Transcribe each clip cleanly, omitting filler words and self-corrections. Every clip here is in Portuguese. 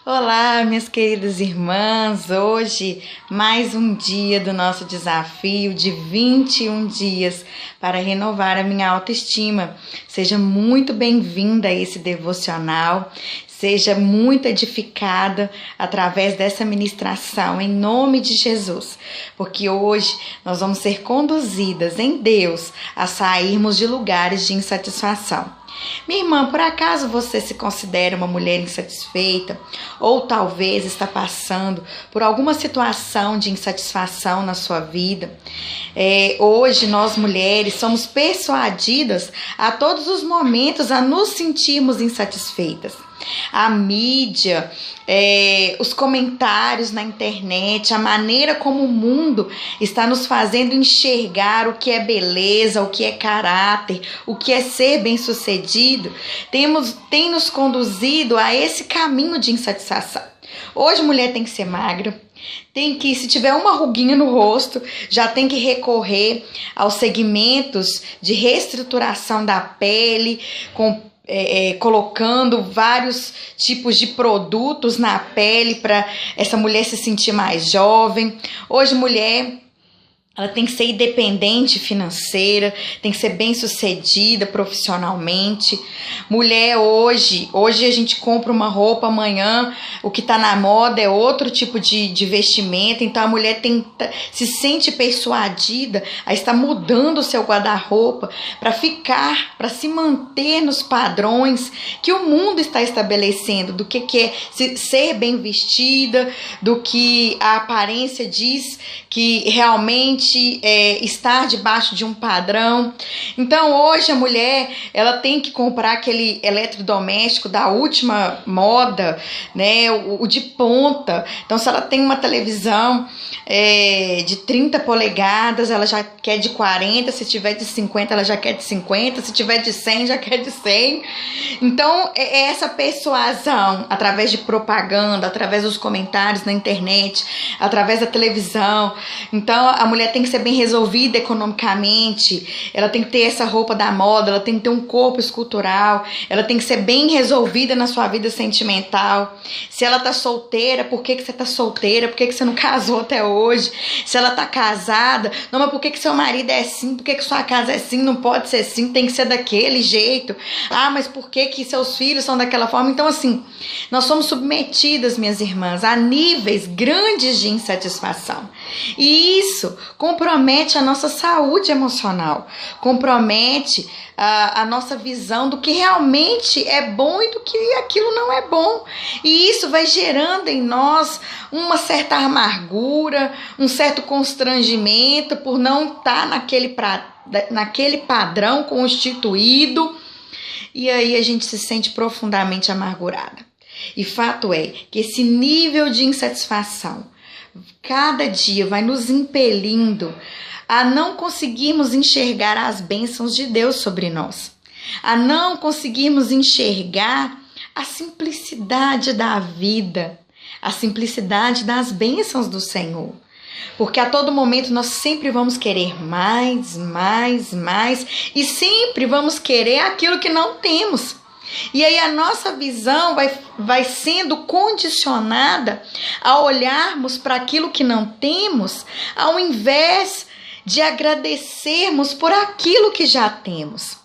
Olá, minhas queridas irmãs. Hoje, mais um dia do nosso desafio de 21 dias para renovar a minha autoestima. Seja muito bem-vinda a esse devocional. Seja muito edificada através dessa ministração, em nome de Jesus. Porque hoje nós vamos ser conduzidas em Deus a sairmos de lugares de insatisfação. Minha irmã, por acaso você se considera uma mulher insatisfeita ou talvez está passando por alguma situação de insatisfação na sua vida? Hoje nós mulheres somos persuadidas a todos os momentos a nos sentirmos insatisfeitas. A mídia, os comentários na internet, a maneira como o mundo está nos fazendo enxergar o que é beleza, o que é caráter, o que é ser bem-sucedido, tem nos conduzido a esse caminho de insatisfação. Hoje a mulher tem que ser magra, se tiver uma ruguinha no rosto, já tem que recorrer aos segmentos de reestruturação da pele, colocando vários tipos de produtos na pele para essa mulher se sentir mais jovem. Hoje, mulher, ela tem que ser independente financeira, tem que ser bem-sucedida profissionalmente. Mulher, hoje a gente compra uma roupa, amanhã o que está na moda é outro tipo de vestimenta. Então a mulher se sente persuadida a estar mudando o seu guarda-roupa para se manter nos padrões que o mundo está estabelecendo, do que é ser bem vestida, do que a aparência diz que realmente estar debaixo de um padrão. Então hoje a mulher ela tem que comprar aquele eletrodoméstico da última moda, né, o de ponta. Então se ela tem uma televisão de 30 polegadas, ela já quer de 40, se tiver de 50 ela já quer de 50, se tiver de 100 já quer de 100. Então essa persuasão através de propaganda, através dos comentários na internet, através da televisão. Então a mulher tem que ser bem resolvida economicamente, ela tem que ter essa roupa da moda, ela tem que ter um corpo escultural, ela tem que ser bem resolvida na sua vida sentimental. Se ela tá solteira, por que você tá solteira? Por que você não casou até hoje? Se ela tá casada, não, mas por que seu marido é assim? Por que sua casa é assim? Não pode ser assim, tem que ser daquele jeito. Ah, mas por que seus filhos são daquela forma? Então assim, nós somos submetidas, minhas irmãs, a níveis grandes de insatisfação. E isso compromete a nossa saúde emocional, compromete a nossa visão do que realmente é bom e do que aquilo não é bom. E isso vai gerando em nós uma certa amargura, um certo constrangimento por não estar naquele padrão constituído. E aí a gente se sente profundamente amargurada. E fato é que esse nível de insatisfação cada dia vai nos impelindo a não conseguirmos enxergar as bênçãos de Deus sobre nós, a não conseguirmos enxergar a simplicidade da vida, a simplicidade das bênçãos do Senhor. Porque a todo momento nós sempre vamos querer mais e sempre vamos querer aquilo que não temos. E aí a nossa visão vai sendo condicionada a olharmos para aquilo que não temos, ao invés de agradecermos por aquilo que já temos.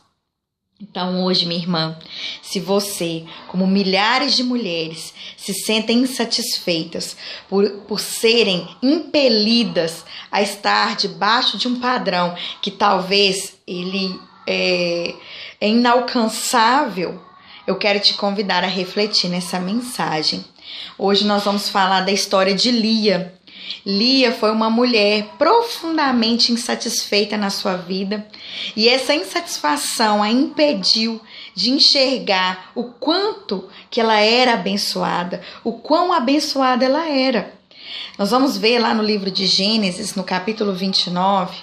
Então hoje, minha irmã, se você, como milhares de mulheres, se sentem insatisfeitas por serem impelidas a estar debaixo de um padrão que talvez ele é inalcançável, eu quero te convidar a refletir nessa mensagem. Hoje nós vamos falar da história de Lia. Lia foi uma mulher profundamente insatisfeita na sua vida e essa insatisfação a impediu de enxergar o quanto que ela era abençoada, o quão abençoada ela era. Nós vamos ver lá no livro de Gênesis, no capítulo 29,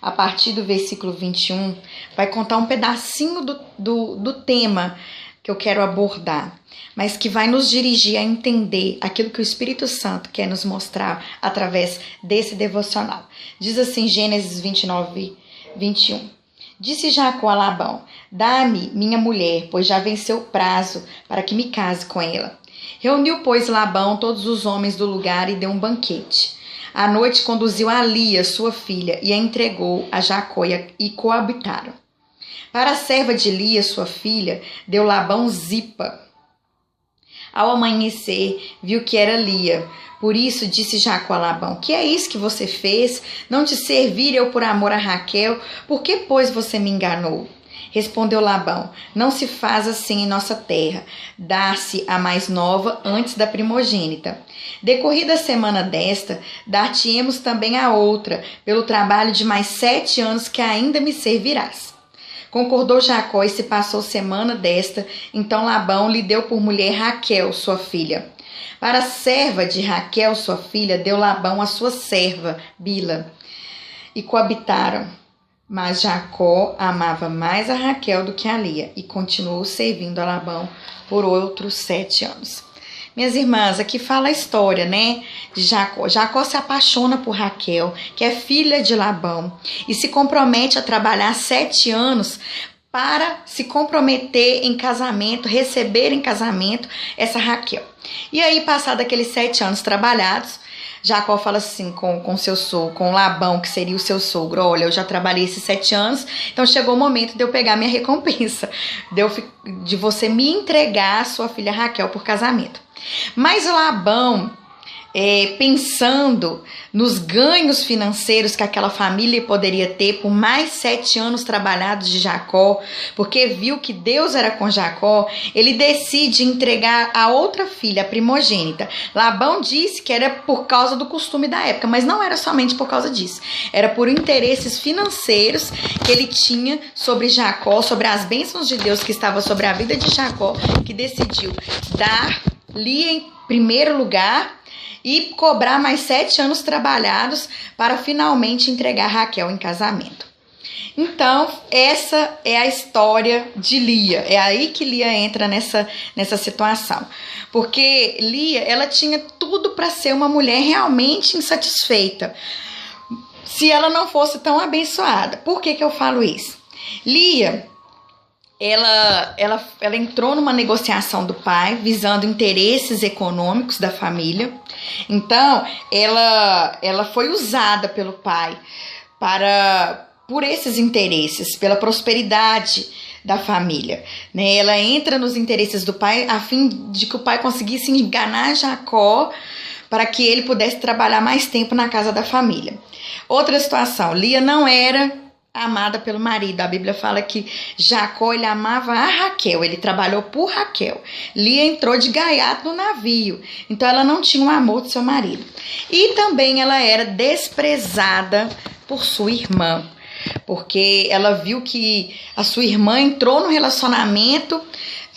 a partir do versículo 21, vai contar um pedacinho do tema que eu quero abordar, mas que vai nos dirigir a entender aquilo que o Espírito Santo quer nos mostrar através desse devocional. Diz assim, Gênesis 29, 21. Disse Jacó a Labão: dá-me minha mulher, pois já venceu o prazo para que me case com ela. Reuniu, pois, Labão todos os homens do lugar e deu um banquete. À noite conduziu a Lia, sua filha, e a entregou a Jacó e coabitaram. Para a serva de Lia, sua filha, deu Labão Zipa. Ao amanhecer, viu que era Lia. Por isso disse Jacó a Labão: que é isso que você fez? Não te servir eu por amor a Raquel? Por que, pois, você me enganou? Respondeu Labão: não se faz assim em nossa terra. Dá-se a mais nova antes da primogênita. Decorrida a semana desta, dar-te-emos também a outra, pelo trabalho de mais 7 anos que ainda me servirás. Concordou Jacó e se passou semana desta, então Labão lhe deu por mulher Raquel, sua filha. Para a serva de Raquel, sua filha, deu Labão a sua serva, Bila, e coabitaram. Mas Jacó amava mais a Raquel do que a Lia, e continuou servindo a Labão por outros 7 anos. Minhas irmãs, aqui fala a história, né, de Jacó. Jacó se apaixona por Raquel, que é filha de Labão, e se compromete a trabalhar 7 anos para se comprometer em casamento, receber em casamento essa Raquel. E aí, passados aqueles 7 anos trabalhados, Jacó fala assim com seu sogro, com Labão, que seria o seu sogro: olha, eu já trabalhei esses 7 anos, então chegou o momento de eu pegar minha recompensa, de você me entregar a sua filha Raquel por casamento. Mas Labão, pensando nos ganhos financeiros que aquela família poderia ter por mais 7 anos trabalhados de Jacó, porque viu que Deus era com Jacó, ele decide entregar a outra filha, a primogênita. Labão disse que era por causa do costume da época, mas não era somente por causa disso. Era por interesses financeiros que ele tinha sobre Jacó, sobre as bênçãos de Deus que estava sobre a vida de Jacó, que decidiu dar Lia em primeiro lugar e cobrar mais 7 anos trabalhados para finalmente entregar Raquel em casamento. Então, essa é a história de Lia. É aí que Lia entra nessa situação. Porque Lia, ela tinha tudo para ser uma mulher realmente insatisfeita, se ela não fosse tão abençoada. Por que eu falo isso? Lia, ela entrou numa negociação do pai, visando interesses econômicos da família. Então, ela foi usada pelo pai por esses interesses, pela prosperidade da família, né? Ela entra nos interesses do pai a fim de que o pai conseguisse enganar Jacó para que ele pudesse trabalhar mais tempo na casa da família. Outra situação: Lia não era amada pelo marido. A Bíblia fala que Jacó, ele amava a Raquel, ele trabalhou por Raquel. Lia entrou de gaiato no navio, então ela não tinha o amor do seu marido. E também ela era desprezada por sua irmã, porque ela viu que a sua irmã entrou no relacionamento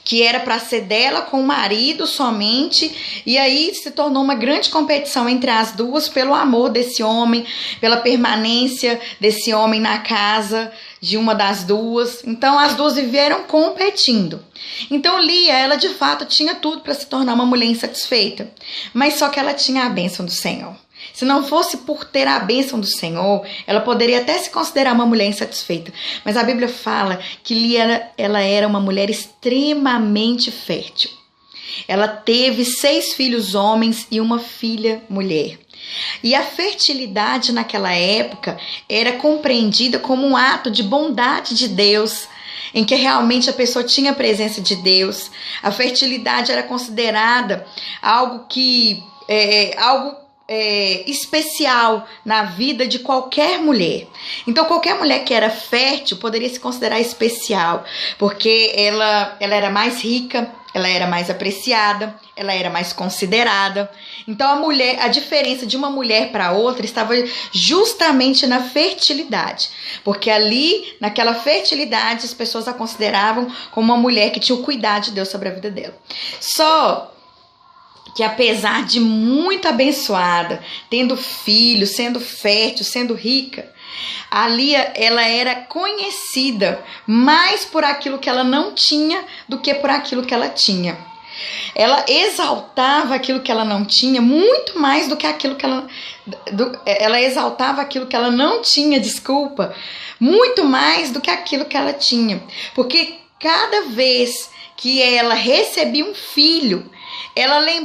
que era para ser dela com o marido somente, e aí se tornou uma grande competição entre as duas pelo amor desse homem, pela permanência desse homem na casa de uma das duas. Então as duas viveram competindo. Então Lia, ela de fato tinha tudo para se tornar uma mulher insatisfeita, mas só que ela tinha a bênção do Senhor. Se não fosse por ter a bênção do Senhor, ela poderia até se considerar uma mulher insatisfeita. Mas a Bíblia fala que Lia, ela era uma mulher extremamente fértil. Ela teve 6 filhos homens e uma filha mulher. E a fertilidade naquela época era compreendida como um ato de bondade de Deus, em que realmente a pessoa tinha a presença de Deus. A fertilidade era considerada algo especial na vida de qualquer mulher. Então qualquer mulher que era fértil poderia se considerar especial, porque ela era mais rica, ela era mais apreciada, ela era mais considerada. Então a diferença de uma mulher para outra estava justamente na fertilidade, porque ali, naquela fertilidade, as pessoas a consideravam como uma mulher que tinha o cuidado de Deus sobre a vida dela. Só que apesar de muito abençoada, tendo filhos, sendo fértil, sendo rica, a Lia, ela era conhecida mais por aquilo que ela não tinha do que por aquilo que ela tinha. Ela exaltava aquilo que ela não tinha muito mais do que aquilo que ela exaltava aquilo que ela não tinha, muito mais do que aquilo que ela tinha. Porque cada vez que ela recebia um filho,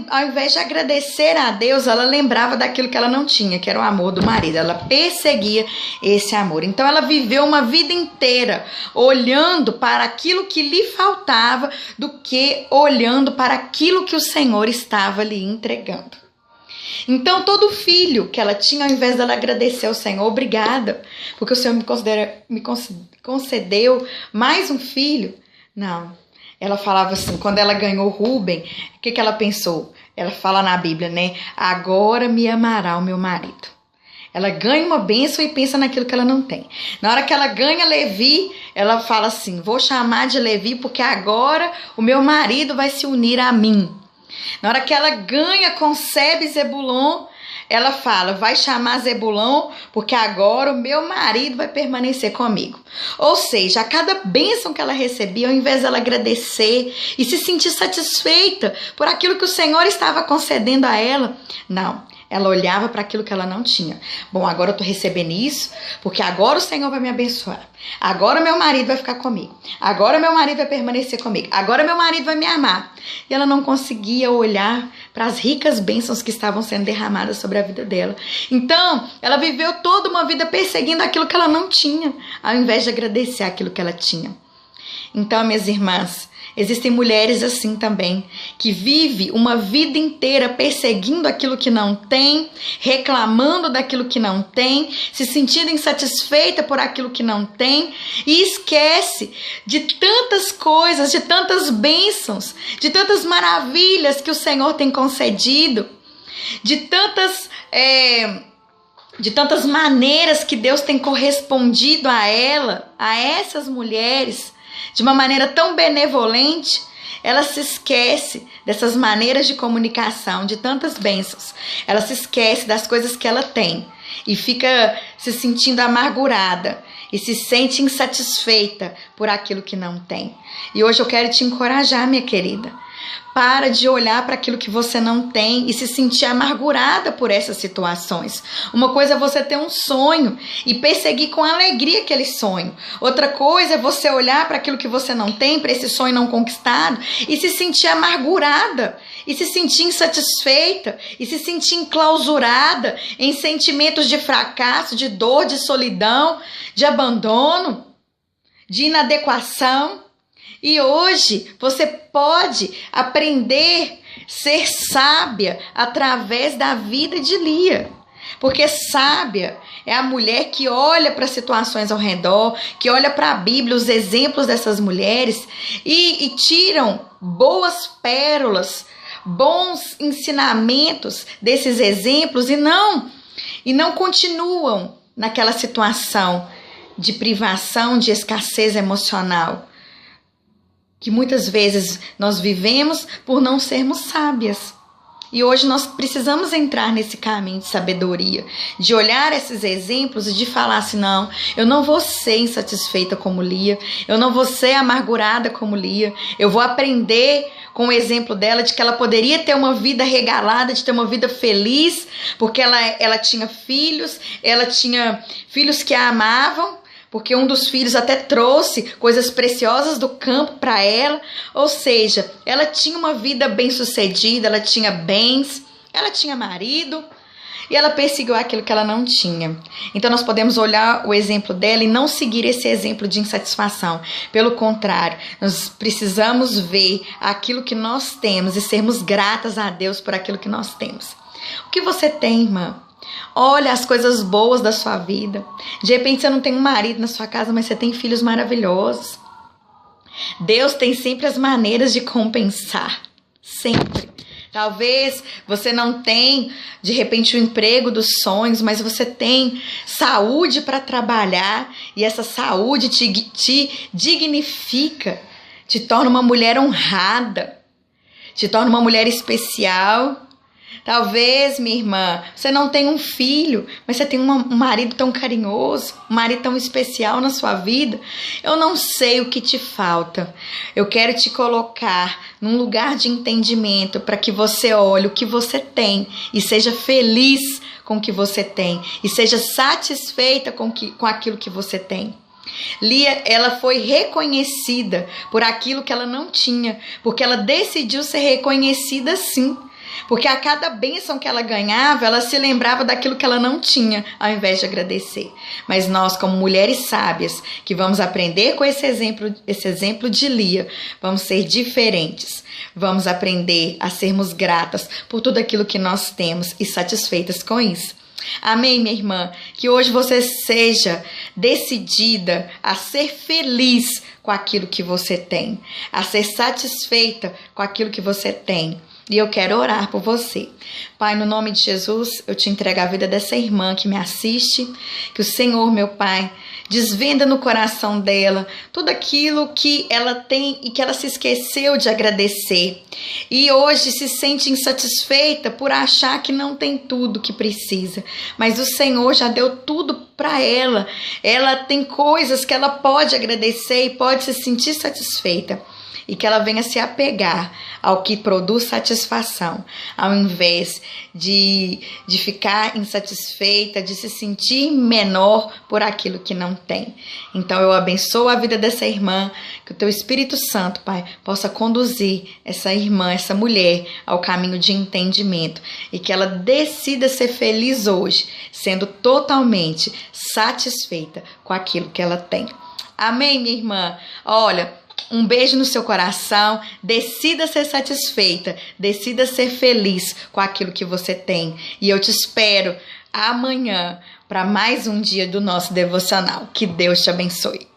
ao invés de agradecer a Deus, ela lembrava daquilo que ela não tinha, que era o amor do marido. Ela perseguia esse amor. Então ela viveu uma vida inteira olhando para aquilo que lhe faltava do que olhando para aquilo que o Senhor estava lhe entregando. Então todo filho que ela tinha, ao invés dela agradecer ao Senhor, obrigada, porque o Senhor me concedeu mais um filho. Não. Ela falava assim, quando ela ganhou Rúben, o que ela pensou? Ela fala na Bíblia, né? Agora me amará o meu marido. Ela ganha uma bênção e pensa naquilo que ela não tem. Na hora que ela ganha Levi, ela fala assim, vou chamar de Levi porque agora o meu marido vai se unir a mim. Na hora que ela ganha, concebe Zebulon, ela fala, vai chamar Zebulon, porque agora o meu marido vai permanecer comigo. Ou seja, a cada bênção que ela recebia, ao invés dela agradecer e se sentir satisfeita por aquilo que o Senhor estava concedendo a ela, não. Ela olhava para aquilo que ela não tinha. Bom, agora eu estou recebendo isso, porque agora o Senhor vai me abençoar. Agora meu marido vai ficar comigo. Agora meu marido vai permanecer comigo. Agora meu marido vai me amar. E ela não conseguia olhar para as ricas bênçãos que estavam sendo derramadas sobre a vida dela. Então, ela viveu toda uma vida perseguindo aquilo que ela não tinha, ao invés de agradecer aquilo que ela tinha. Então, minhas irmãs, existem mulheres assim também, que vivem uma vida inteira perseguindo aquilo que não tem, reclamando daquilo que não tem, se sentindo insatisfeita por aquilo que não tem e esquece de tantas coisas, de tantas bênçãos, de tantas maravilhas que o Senhor tem concedido, de tantas maneiras que Deus tem correspondido a ela, a essas mulheres, de uma maneira tão benevolente. Ela se esquece dessas maneiras de comunicação, de tantas bênçãos. Ela se esquece das coisas que ela tem e fica se sentindo amargurada e se sente insatisfeita por aquilo que não tem. E hoje eu quero te encorajar, minha querida. Para de olhar para aquilo que você não tem e se sentir amargurada por essas situações. Uma coisa é você ter um sonho e perseguir com alegria aquele sonho. Outra coisa é você olhar para aquilo que você não tem, para esse sonho não conquistado, e se sentir amargurada, e se sentir insatisfeita, e se sentir enclausurada em sentimentos de fracasso, de dor, de solidão, de abandono, de inadequação. E hoje você pode aprender a ser sábia através da vida de Lia. Porque sábia é a mulher que olha para as situações ao redor, que olha para a Bíblia, os exemplos dessas mulheres e tiram boas pérolas, bons ensinamentos desses exemplos e não continuam naquela situação de privação, de escassez emocional, que muitas vezes nós vivemos por não sermos sábias. E hoje nós precisamos entrar nesse caminho de sabedoria, de olhar esses exemplos e de falar assim, não, eu não vou ser insatisfeita como Lia, eu não vou ser amargurada como Lia, eu vou aprender com o exemplo dela de que ela poderia ter uma vida regalada, de ter uma vida feliz, porque ela tinha filhos que a amavam, porque um dos filhos até trouxe coisas preciosas do campo para ela. Ou seja, ela tinha uma vida bem-sucedida, ela tinha bens, ela tinha marido e ela perseguiu aquilo que ela não tinha. Então nós podemos olhar o exemplo dela e não seguir esse exemplo de insatisfação. Pelo contrário, nós precisamos ver aquilo que nós temos e sermos gratas a Deus por aquilo que nós temos. O que você tem, irmã? Olha as coisas boas da sua vida. De repente você não tem um marido na sua casa, mas você tem filhos maravilhosos. Deus tem sempre as maneiras de compensar. Sempre. Talvez você não tenha, de repente, o emprego dos sonhos, mas você tem saúde para trabalhar. E essa saúde te dignifica, te torna uma mulher honrada, te torna uma mulher especial. Talvez, minha irmã, você não tenha um filho, mas você tem um marido tão carinhoso, um marido tão especial na sua vida. Eu não sei o que te falta. Eu quero te colocar num lugar de entendimento para que você olhe o que você tem e seja feliz com o que você tem e seja satisfeita com aquilo que você tem. Lia, ela foi reconhecida por aquilo que ela não tinha, porque ela decidiu ser reconhecida sim. Porque a cada bênção que ela ganhava, ela se lembrava daquilo que ela não tinha, ao invés de agradecer. Mas nós, como mulheres sábias, que vamos aprender com esse exemplo de Lia, vamos ser diferentes. Vamos aprender a sermos gratas por tudo aquilo que nós temos e satisfeitas com isso. Amém, minha irmã? Que hoje você seja decidida a ser feliz com aquilo que você tem, a ser satisfeita com aquilo que você tem. E eu quero orar por você. Pai, no nome de Jesus, eu te entrego a vida dessa irmã que me assiste. Que o Senhor, meu Pai, desvenda no coração dela tudo aquilo que ela tem e que ela se esqueceu de agradecer. E hoje se sente insatisfeita por achar que não tem tudo que precisa. Mas o Senhor já deu tudo para ela. Ela tem coisas que ela pode agradecer e pode se sentir satisfeita. E que ela venha se apegar ao que produz satisfação, ao invés de ficar insatisfeita, de se sentir menor por aquilo que não tem. Então eu abençoo a vida dessa irmã, que o teu Espírito Santo, Pai, possa conduzir essa irmã, essa mulher, ao caminho de entendimento e que ela decida ser feliz hoje, sendo totalmente satisfeita com aquilo que ela tem. Amém, minha irmã? Olha, um beijo no seu coração, decida ser satisfeita, decida ser feliz com aquilo que você tem. E eu te espero amanhã para mais um dia do nosso devocional. Que Deus te abençoe.